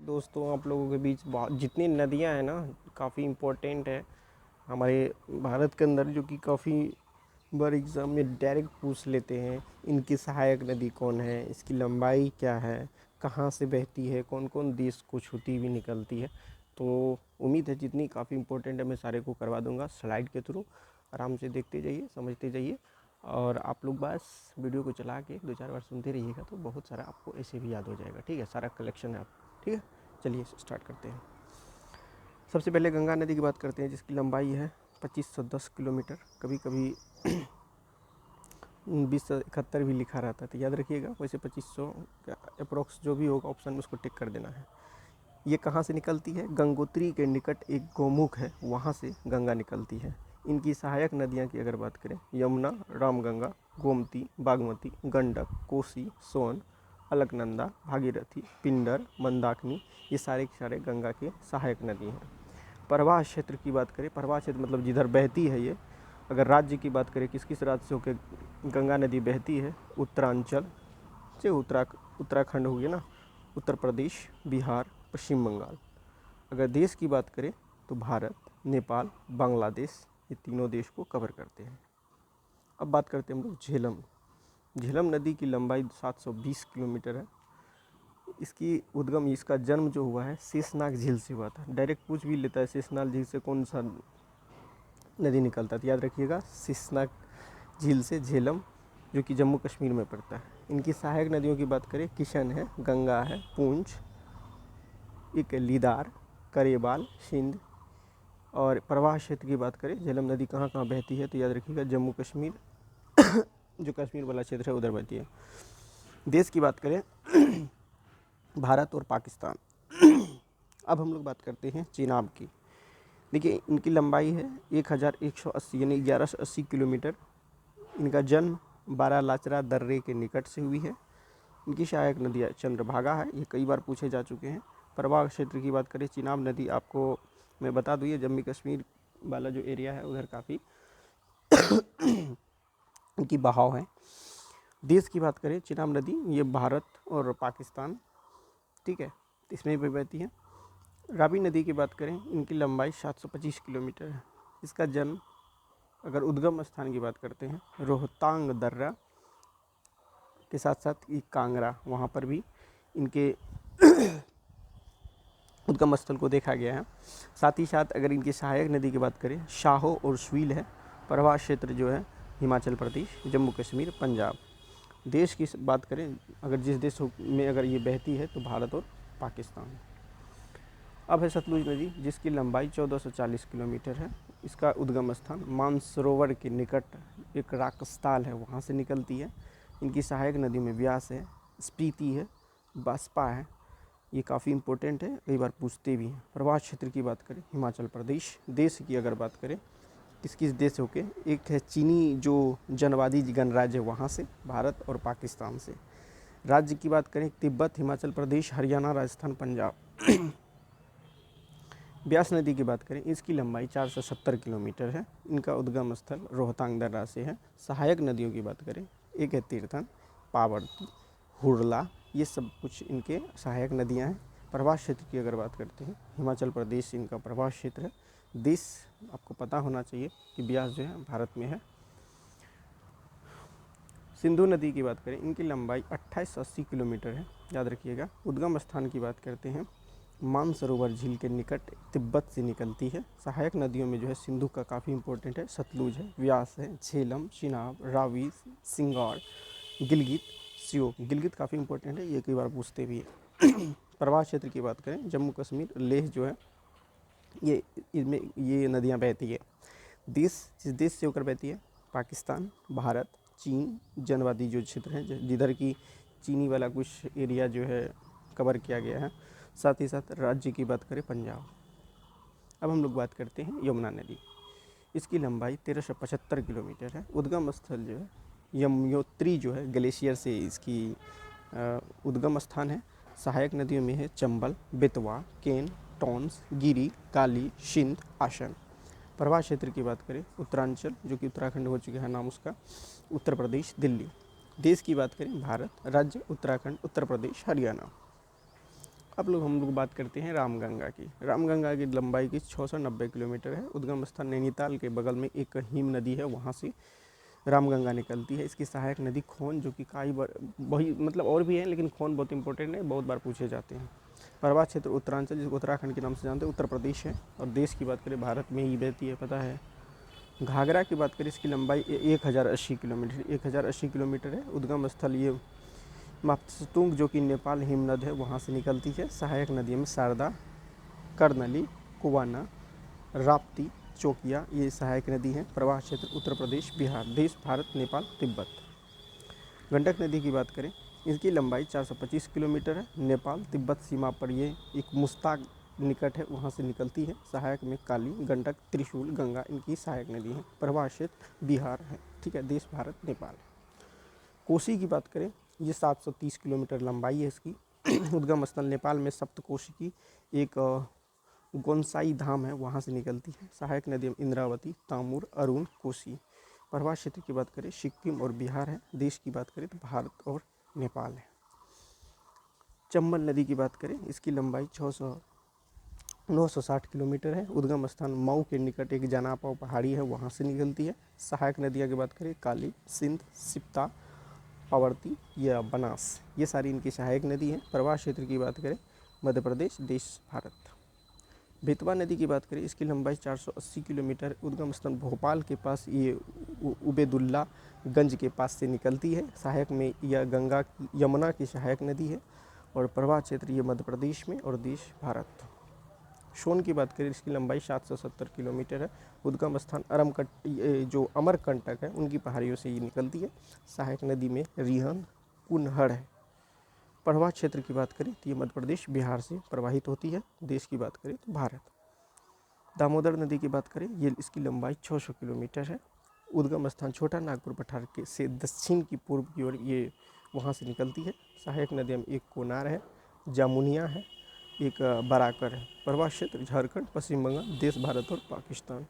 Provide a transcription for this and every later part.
दोस्तों आप लोगों के बीच बहुत जितनी नदियां हैं ना काफ़ी इम्पोर्टेंट है हमारे भारत के अंदर, जो कि काफ़ी बार एग्ज़ाम में डायरेक्ट पूछ लेते हैं। इनकी सहायक नदी कौन है, इसकी लंबाई क्या है, कहाँ से बहती है, कौन कौन देश को छूती हुई निकलती है। तो उम्मीद है जितनी काफ़ी इम्पोर्टेंट है मैं सारे को करवा दूंगा स्लाइड के थ्रू। आराम से देखते जाइए, समझते जाइए, और आप लोग बस वीडियो को चला के 2-4 बार सुनते रहिएगा तो बहुत सारा आपको ऐसे भी याद हो जाएगा। ठीक है, सारा कलेक्शन है आप। ठीक है, चलिए स्टार्ट करते हैं। सबसे पहले गंगा नदी की बात करते हैं, जिसकी लंबाई है 2510 किलोमीटर। कभी कभी 2071 भी लिखा रहता है, तो याद रखिएगा। वैसे 2500 अप्रोक्स जो भी होगा ऑप्शन में उसको टिक कर देना है। ये कहाँ से निकलती है? गंगोत्री के निकट एक गौमुख है, वहाँ से गंगा निकलती है। इनकी सहायक नदियाँ की अगर बात करें, यमुना, रामगंगा, गोमती, बागमती, गंडक, कोसी, सोन, अलकनंदा, भागीरथी, पिंडर, मंदाकिनी, ये सारे के सारे गंगा के सहायक नदी हैं। प्रवाह क्षेत्र की बात करें, प्रवाह क्षेत्र मतलब जिधर बहती है ये। अगर राज्य की बात करें, किस किस राज्य से होकर गंगा नदी बहती है? उत्तरांचल से उत्तराखंड हो गया ना, उत्तर प्रदेश, बिहार, पश्चिम बंगाल। अगर देश की बात करें तो भारत, नेपाल, बांग्लादेश, ये तीनों देश को कवर करते हैं। अब बात करते हैं हम लोग झेलम। झेलम नदी की लंबाई 720 किलोमीटर है। इसकी उद्गम, इसका जन्म जो हुआ है शेषनाग झील से हुआ था। डायरेक्ट पूछ भी लेता है शेषनाग झील से कौन सा नदी निकलता है, तो याद रखिएगा शेषनाग झील से झेलम, जो कि जम्मू कश्मीर में पड़ता है। इनकी सहायक नदियों की बात करें, किशन है, गंगा है, पूंछ, एक लीदार, करेबाल, सिंध। और प्रवाह क्षेत्र की बात करें, झेलम नदी कहाँ कहाँ बहती है, तो याद रखिएगा जम्मू कश्मीर जो कश्मीर वाला क्षेत्र है उधर बहती है। देश की बात करें भारत और पाकिस्तान। अब हम लोग बात करते हैं चेनाब की। देखिए इनकी लंबाई है 1180 यानी 1180 किलोमीटर। इनका जन्म बारालाचरा दर्रे के निकट से हुई है। इनकी सहायक नदियाँ चंद्रभागा है, ये कई बार पूछे जा चुके हैं। प्रवाह क्षेत्र की बात करें, चिनाब नदी आपको मैं बता दूँ, ये जम्मू कश्मीर वाला जो एरिया है उधर काफ़ी इनकी बहाव है। देश की बात करें, चिनाब नदी ये भारत और पाकिस्तान, ठीक है, इसमें भी बहती है। रावी नदी की बात करें, इनकी लंबाई 725 किलोमीटर है। इसका जन्म, अगर उद्गम स्थान की बात करते हैं, रोहतांग दर्रा के साथ साथ ये कांगड़ा, वहाँ पर भी इनके उद्गम स्थल को देखा गया है। साथ ही साथ अगर इनकी सहायक नदी की बात करें, शाहो और स्वील है। प्रवाह क्षेत्र जो है हिमाचल प्रदेश, जम्मू कश्मीर, पंजाब। देश की बात करें, अगर जिस देश में अगर ये बहती है तो भारत और पाकिस्तान। अब है सतलुज नदी, जिसकी लंबाई 1440 किलोमीटर है। इसका उद्गम स्थान मानसरोवर के निकट एक राकस्थाल है, वहाँ से निकलती है। इनकी सहायक नदी में व्यास है, स्पीति है, बास्पा है। ये काफ़ी इम्पोर्टेंट है, कई बार पूछते भी हैं। प्रवाह क्षेत्र की बात करें, हिमाचल प्रदेश। देश की अगर बात करें, किस किस देश से होके, एक है चीनी जो जनवादी गणराज्य है वहाँ से, भारत और पाकिस्तान से। राज्य की बात करें, तिब्बत, हिमाचल प्रदेश, हरियाणा, राजस्थान, पंजाब। ब्यास नदी की बात करें, इसकी लंबाई 470 किलोमीटर है। इनका उद्गम स्थल रोहतांग दर्रा से है। सहायक नदियों की बात करें, एक है तीर्थन, पावर्ती, हुरला, ये सब कुछ इनके सहायक नदियां हैं। प्रवाह क्षेत्र की अगर बात करते हैं, हिमाचल प्रदेश इनका प्रवाह क्षेत्र है। देश आपको पता होना चाहिए कि ब्यास जो है भारत में है। सिंधु नदी की बात करें, इनकी लंबाई 2880 किलोमीटर है, याद रखिएगा। उद्गम स्थान की बात करते हैं, मानसरोवर झील के निकट तिब्बत से निकलती है। सहायक नदियों में जो है सिंधु का काफ़ी इंपॉर्टेंट है, सतलुज है, व्यास है, झेलम, चिनाब, रावी, सिंगौर, गिलगित, श्योक। गिलगित काफ़ी इंपॉर्टेंट है, ये कई बार पूछते भी है। प्रवाह क्षेत्र की बात करें, जम्मू कश्मीर, लेह जो है ये इनमें ये नदियाँ बहती है। देश, जिस देश से होकर बहती है, पाकिस्तान, भारत, चीन, जनवादी जो क्षेत्र हैं जिधर की चीनी वाला कुछ एरिया जो है कवर किया गया है। साथ ही साथ राज्य की बात करें, पंजाब। अब हम लोग बात करते हैं यमुना नदी। इसकी लंबाई 1375 किलोमीटर है। उद्गम स्थल जो है यमुनोत्री जो है ग्लेशियर से इसकी उद्गम स्थान है। सहायक नदियों में है चंबल, बेतवा, केन, टॉन्स, गिरी, काली, सिंध, आसन। प्रवाह क्षेत्र की बात करें, उत्तरांचल जो कि उत्तराखंड हो चुका है नाम उसका, उत्तर प्रदेश, दिल्ली। देश की बात करें, भारत, राज्य उत्तराखंड, उत्तर प्रदेश, हरियाणा। अब हम लोग बात करते हैं रामगंगा की। रामगंगा की लंबाई की 690 किलोमीटर है। उद्गम स्थान नैनीताल के बगल में एक हिम नदी है, वहाँ से रामगंगा निकलती है। इसकी सहायक नदी खोन, जो कि कई बार वही मतलब और भी है, लेकिन खोन बहुत इंपॉर्टेंट है, बहुत बार पूछे जाते हैं। प्रवाह क्षेत्र उत्तरांचल, जिसको उत्तराखंड के नाम से जानते हैं, उत्तर प्रदेश है। और देश की बात करें, भारत में ही बहती है, पता है। घाघरा की बात करें, इसकी लंबाई 1080 किलोमीटर 1080 किलोमीटर है। उद्गम स्थल ये मापस्तुंग, जो कि नेपाल हिमनद है, वहाँ से निकलती है। सहायक नदियों में शारदा, कर्नली, कुवाना, राप्ती, चौकिया, ये सहायक नदी हैं। प्रवाह क्षेत्र उत्तर प्रदेश, बिहार। देश भारत, नेपाल, तिब्बत। गंडक नदी की बात करें, इसकी लंबाई 425 किलोमीटर है। नेपाल तिब्बत सीमा पर ये एक मुस्ताक निकट है, वहाँ से निकलती है। सहायक में काली, गंडक, त्रिशूल, गंगा इनकी सहायक नदी हैं। प्रवाह क्षेत्र बिहार है, ठीक है। देश भारत, नेपाल। कोसी की बात करें, ये 730 किलोमीटर लंबाई है इसकी। उद्गम स्थल नेपाल में सप्तकोशी की एक गोनसाई धाम है, वहाँ से निकलती है। सहायक नदी इंद्रावती, तामुर, अरुण, कोसी। प्रवाह क्षेत्र की बात करें, सिक्किम और बिहार है। देश की बात करें तो भारत और नेपाल है। चंबल नदी की बात करें, इसकी लंबाई 960 किलोमीटर है। उद्गम स्थान मऊ के निकट एक जनापाव पहाड़ी है, वहाँ से निकलती है। सहायक नदियाँ की बात करें, काली, सिंध, सिप्ता, पावर्ती या बनास, ये सारी इनकी सहायक नदी हैं। प्रवाह क्षेत्र की बात करें, मध्य प्रदेश, देश भारत। बेतवा नदी की बात करें, इसकी लंबाई 480 किलोमीटर। उद्गम स्थान भोपाल के पास ये उबेदुल्ला गंज के पास से निकलती है। सहायक में यह गंगा यमुना की सहायक नदी है। और प्रवाह क्षेत्र ये मध्य प्रदेश में और देश भारत। सोन की बात करें, इसकी लंबाई 770 किलोमीटर है। उद्गम स्थान जो अमरकंटक है, उनकी पहाड़ियों से ये निकलती है। सहायक नदी में रिहंद, कुनहड़ है। प्रवाह क्षेत्र की बात करें तो ये मध्य प्रदेश, बिहार से प्रवाहित होती है। देश की बात करें तो भारत। दामोदर नदी की बात करें, ये इसकी लंबाई 600 किलोमीटर है। उद्गम स्थान छोटा नागपुर पठार के से दक्षिण की पूर्व की ओर ये वहाँ से निकलती है। सहायक नदियाँ में एक कोनार है, जामुनिया है, एक बराकर है। प्रवाह क्षेत्र झारखंड, पश्चिम बंगाल, देश भारत और पाकिस्तान।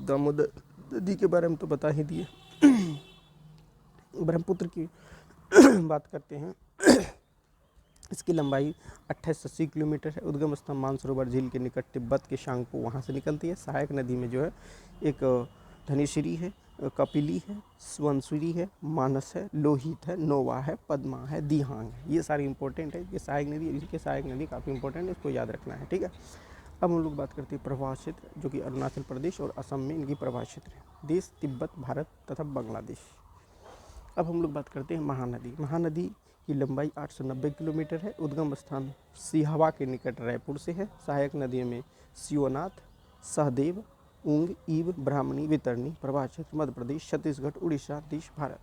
दामोदर नदी के बारे में तो बता ही दिए। ब्रह्मपुत्र की बात करते हैं, इसकी लंबाई 2880 किलोमीटर है। उद्गम स्थान मानसरोवर झील के निकट तिब्बत के शांगपो, वहाँ से निकलती है। सहायक नदी में जो है एक धनेश्वरी है, कपिली है, स्वंसुरी है, मानस है, लोहित है, नोवा है, पद्मा है, दिहांग है। ये सारी इंपॉर्टेंट है, ये सहायक नदी, इनके सहायक नदी काफ़ी इंपॉर्टेंट है, इसको याद रखना है, ठीक है। अब हम लोग बात करते हैं प्रवाह क्षेत्र, जो कि अरुणाचल प्रदेश और असम में इनकी प्रवाह क्षेत्र है। देश तिब्बत, भारत तथा बांग्लादेश। अब हम लोग बात करते हैं महानदी। महानदी की लंबाई 890 किलोमीटर है। उद्गम स्थान सिहावा के निकट रायपुर से है। सहायक नदियों में शिवनाथ, सहदेव, ऊंग, ईब, ब्राह्मणी, वैतरणी। प्रवाह क्षेत्र मध्य प्रदेश, छत्तीसगढ़, उड़ीसा, देश भारत।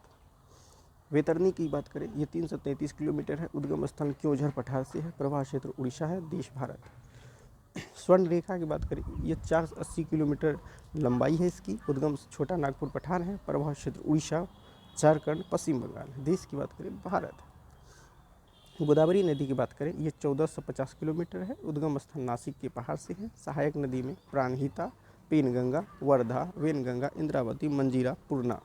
वैतरणी की बात करें, ये 333 किलोमीटर है। उद्गम स्थान क्योंझर पठार से है। प्रवाह क्षेत्र उड़ीसा है, देश भारत। स्वर्ण रेखा की बात करें, ये 480 किलोमीटर लंबाई है इसकी। उद्गम छोटा नागपुर पठार है। प्रवाह क्षेत्र उड़ीसा, झारखंड, पश्चिम बंगाल। देश की बात करें भारत। गोदावरी नदी की बात करें, ये 1450 किलोमीटर है। उद्गम स्थान नासिक के पहाड़ से है। सहायक नदी में प्राणहिता, पेनगंगा, वर्धा, वेनगंगा, इंद्रावती, मंजीरा, पूर्णा।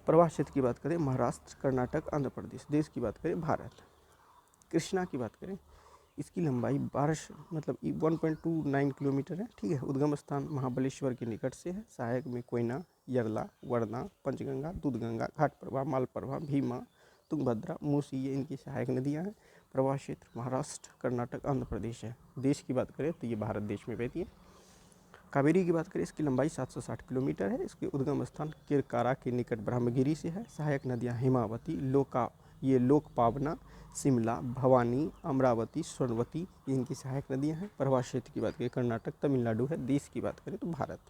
प्रवाह क्षेत्र की बात करें, महाराष्ट्र, कर्नाटक, आंध्र प्रदेश। देश की बात करें भारत। कृष्णा की बात करें, इसकी लंबाई 1.29 किलोमीटर है, ठीक है। उद्गम स्थान महाबलेश्वर के निकट से है। सहायक में कोयना, यरला, वर्धा, पंचगंगा, दूधगंगा, घाट प्रवाह, माल प्रवाह, भीमा, तुंगभद्रा, मूसी, ये इनकी सहायक नदियाँ हैं। प्रवाह क्षेत्र महाराष्ट्र, कर्नाटक, आंध्र प्रदेश है। देश की बात करें तो ये भारत देश में बहती है। कावेरी की बात करें, इसकी लंबाई 760 किलोमीटर है। इसके उद्गम स्थान किरकारा के निकट ब्रह्मगिरी से है। सहायक नदियाँ हिमावती, लोकपावना, शिमला, भवानी, अमरावती, स्वर्णवती, इनकी सहायक नदियाँ हैं। प्रवाह क्षेत्र की बात करें कर्नाटक, तमिलनाडु है। देश की बात करें तो भारत।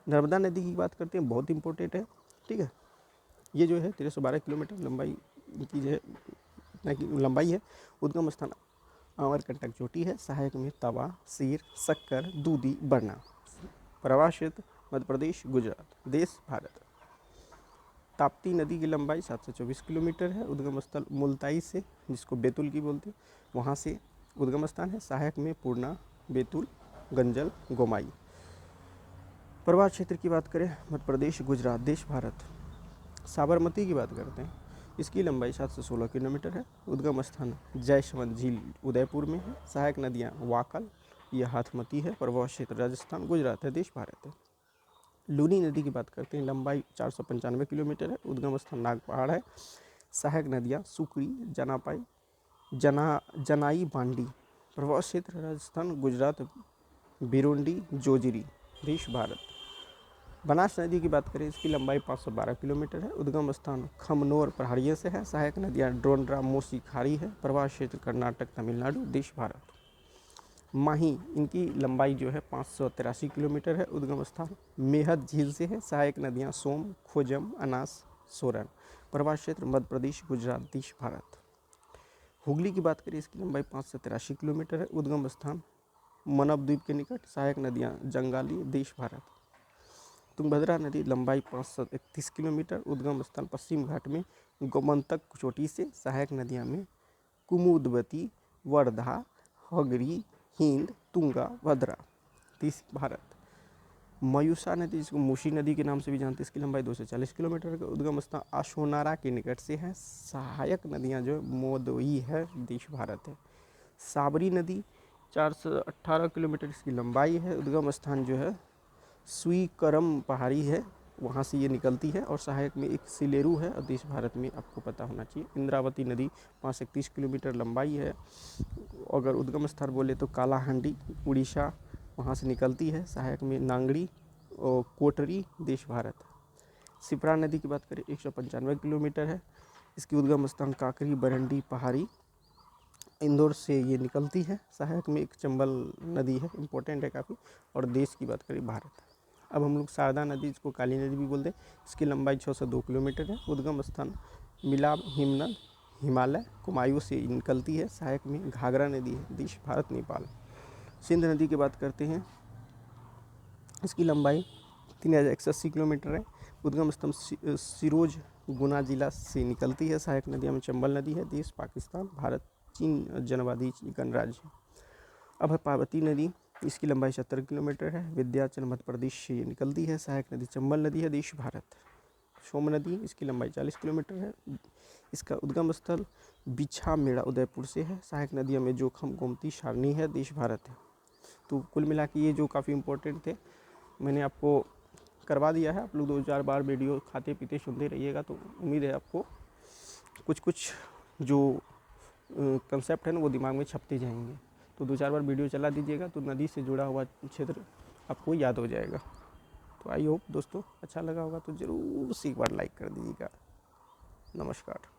नर्मदा नदी की बात करते हैं, बहुत इंपॉर्टेंट है, ठीक है। ये जो है 1312 किलोमीटर लंबाई इनकी जो है इतना की लंबाई है। उद्गम स्थान अमरकंटक चोटी है। सहायक में तवा, सीर, शक्कर, दूधी, बरना। प्रवाह क्षेत्र मध्य प्रदेश, गुजरात। देश भारत। ताप्ती नदी की लंबाई 724 किलोमीटर है। उद्गम स्थल मुल्ताई से, जिसको बैतूल की बोलते हैं, वहाँ से उद्गम स्थान है। सहायक में पूर्णा, बैतूल, गंजल, गोमाई। प्रवाह क्षेत्र की बात करें मध्य प्रदेश, गुजरात। देश भारत। साबरमती की बात करते हैं, इसकी लंबाई 7 से 16 किलोमीटर है। उद्गम स्थान जयसवंत झील उदयपुर में है। सहायक नदियाँ वाकल, यह हाथमती है। प्रवाह क्षेत्र राजस्थान, गुजरात है। देश भारत है। लूनी नदी की बात करते हैं, लंबाई 495 किलोमीटर है। उद्गम स्थान नाग पहाड़ है। सहायक नदियाँ सुकरी, जनापाई, जनाई बांडी। प्रवाह क्षेत्र राजस्थान, गुजरात, बिरोंडी, जोजिरी। देश भारत। बनास नदी की बात करें, इसकी लंबाई 512 किलोमीटर है। उद्गम स्थान खमनोर पहाड़ियों से है। सहायक नदियाँ ड्रोनड्रा, मोसी, खारी है। प्रवाह क्षेत्र कर्नाटक, तमिलनाडु। देश भारत। माही, इनकी लंबाई जो है 583 किलोमीटर है। उद्गम स्थान मेहद झील से है। सहायक नदियाँ सोम, खोजम, अनास, सोरन। प्रवाह क्षेत्र मध्य प्रदेश, गुजरात। देश भारत। हुगली की बात करें, इसकी लंबाई 583 किलोमीटर है। उद्गम स्थान मनब द्वीप के निकट। सहायक नदियाँ जंगाली। देश भारत। तुंगभद्रा नदी लंबाई 531 किलोमीटर। उद्गम स्थान पश्चिम घाट में गोमंतक चोटी से। सहायक नदियाँ में कुमुदवती, वर्धा, हगरी, हिंद, तुंगा, भद्रा। देश भारत। मयूषा नदी, जिसको मूसी नदी के नाम से भी जानते हैं, इसकी लंबाई 240 किलोमीटर का। उद्गम स्थान आशोनारा के निकट से है। सहायक नदियाँ जो मोदोई है। देश भारत है। साबरी नदी 418 किलोमीटर इसकी लंबाई है। उद्गम स्थान जो है स्वीकरम पहाड़ी है, वहाँ से ये निकलती है। और सहायक में एक सिलेरू है। और देश भारत में आपको पता होना चाहिए। इंद्रावती नदी 531 किलोमीटर लंबाई है। अगर उद्गम स्थल बोले तो कालाहांडी, उड़ीसा, वहाँ से निकलती है। सहायक में नांगड़ी और कोटरी। देश भारत। सिप्रा नदी की बात करें, 195 किलोमीटर है। इसकी उद्गम स्थान काकरी, बरंडी पहाड़ी, इंदौर से ये निकलती है। सहायक में एक चंबल नदी है, इम्पोर्टेंट है काफ़ी। और देश की बात करें भारत। अब हम लोग शारदा नदी, जिसको काली नदी भी बोलते हैं, इसकी लंबाई 602 किलोमीटर है। उद्गम स्थान मिलाब, हिमनद, हिमालय, कुमायूं से निकलती है। सहायक में घाघरा नदी है। देश भारत, नेपाल। सिंध नदी की बात करते हैं, इसकी लंबाई 3080 किलोमीटर है। उद्गम स्थान सिरोज, गुना जिला से निकलती है। सहायक नदियाँ में चंबल नदी है। देश पाकिस्तान, भारत, चीन जनवादी गणराज्य। अब है पार्वती नदी, इसकी लंबाई 70 किलोमीटर है। विंध्याचल मध्य प्रदेश से ये निकलती है। सहायक नदी चंबल नदी है। देश भारत। सोम नदी, इसकी लंबाई 40 किलोमीटर है। इसका उद्गम स्थल बिछामेड़ा उदयपुर से है। सहायक नदियों में जोखम, गोमती, सारनी है। देश भारत है। तो कुल मिला के ये जो काफ़ी इम्पोर्टेंट थे, मैंने आपको करवा दिया है। आप लोग 2-4 बार वीडियो खाते पीते सुनते रहिएगा, तो उम्मीद है आपको कुछ कुछ जो कंसेप्ट है ना वो दिमाग में छपते जाएंगे। तो 2-4 बार वीडियो चला दीजिएगा, तो नदी से जुड़ा हुआ क्षेत्र आपको याद हो जाएगा। तो आई होप दोस्तों अच्छा लगा होगा, तो ज़रूर से एक बार लाइक कर दीजिएगा। नमस्कार।